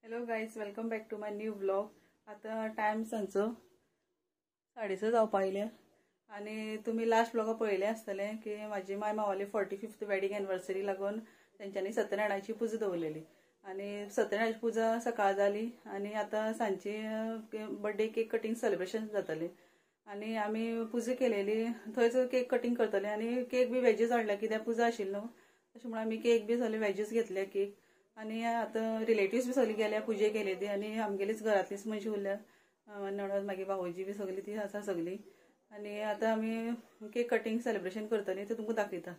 Hello guys, welcome back to my new blog. आता time सांजचो 6:30 जावपा आयले आणि तुम्ही लास्ट ब्लॉग पळयले आसतले की माझी माय मावाली 45th वेडिंग एनिवर्सरी लागून तेंच्यांनी सत्यनारायणाची पुजा दवरलेली आणि सत्यनारायणाची पुजा सकाळ जाली आणि आता सांजची बर्थडे केक कटिंग सेलिब्रेशन जातले आणि आमी पुजा केलेली थंयच केक कटिंग करतले आणि केक बी वेजीस हाडल्या कित्याक पुजा आशिल्ली न्हू, तशें म्हणून आमी केक बी सगळे वेजीस घेतले केक आणि आता रिलेटिव्स बी सगळी गेल्या पुजे केली ती आणि आमगेलीच घरातलीच मनशां उरल्या नणद मागीर भावोजी बी सगळी ती आसा सगळी आणि आता आमी केक कटिंग सेलिब्रेशन करतली ते तुमकां दाखयता.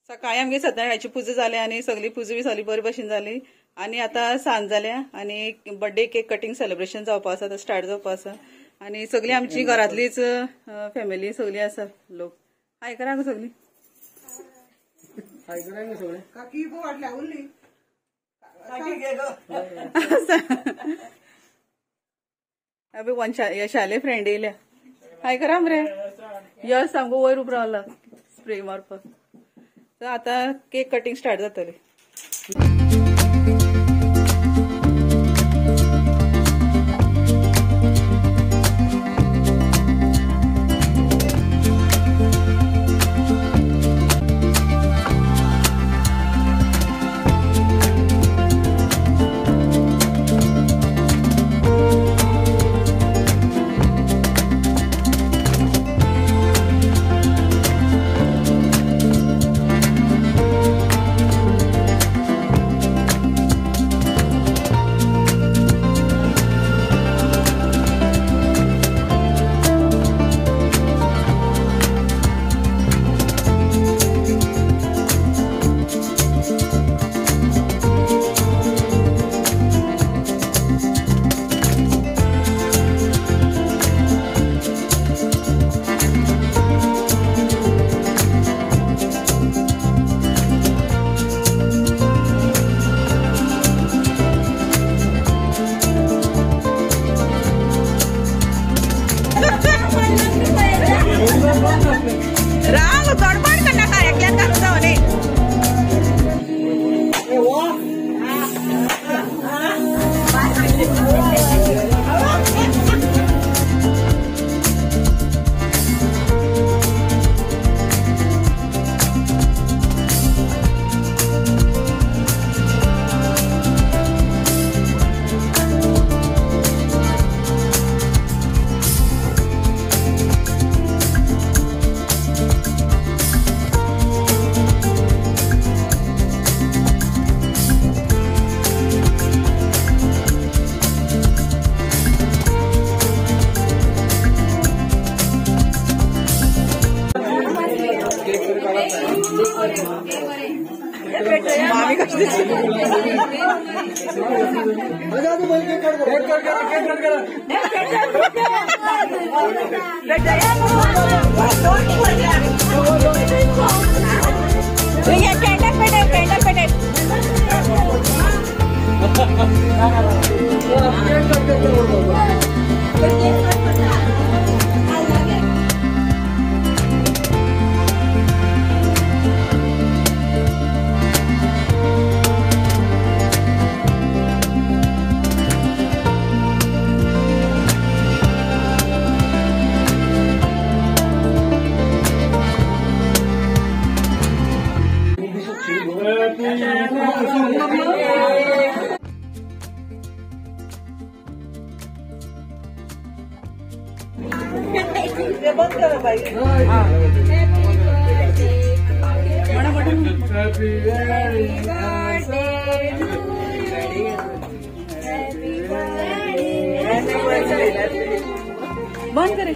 सकाळी आमगे सत्यनारायणाची पुजा जाली आणि सगळी पुजा बी सगळी बरी भशेन जाली आणि आता सांज जाल्या आणि बर्थडे केक कटिंग सेलिब्रेशन जावपा आसा, तो स्टार्ट जावपा आसा आणि सगळी आमची घरातलीच फॅमिली सगळी आसा लोक. हाय करा सगळी हाय करा सगळे काकी गो वाटल्या उरली काकी गे गो अबे वन शाले फ्रेंड येयल्या. हाय करा मरे यस सामको वयर उब रावला स्प्रे मारपाक. तर आता केक कटिंग स्टार्ट जातले. रांग गडबड करना कार्याक्यात घालून जावने मामी कशी बंद करा बाई. बंद करे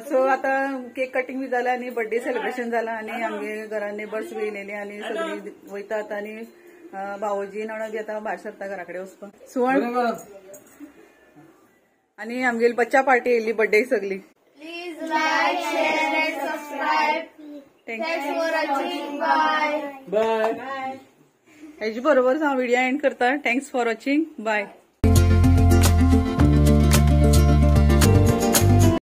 सो आता केक कटिंग बी झालं आणि बर्थडे सेलिब्रेशन झालं आणि आमगे घरा नेबर्स बी येयलेले आणि सगळी वयतात आणि भावोजी नणद बी आता भायर सरता घराकडे वचपाक. सुवर्ण आणि आमगेली बच्चा पार्टी येयली बर्थडे सगळी. Please like, share and subscribe. Thanks for watching. Bye. हेजे बरोबर हांव व्हिडिओ एंड करता. Thanks for watching. बाय.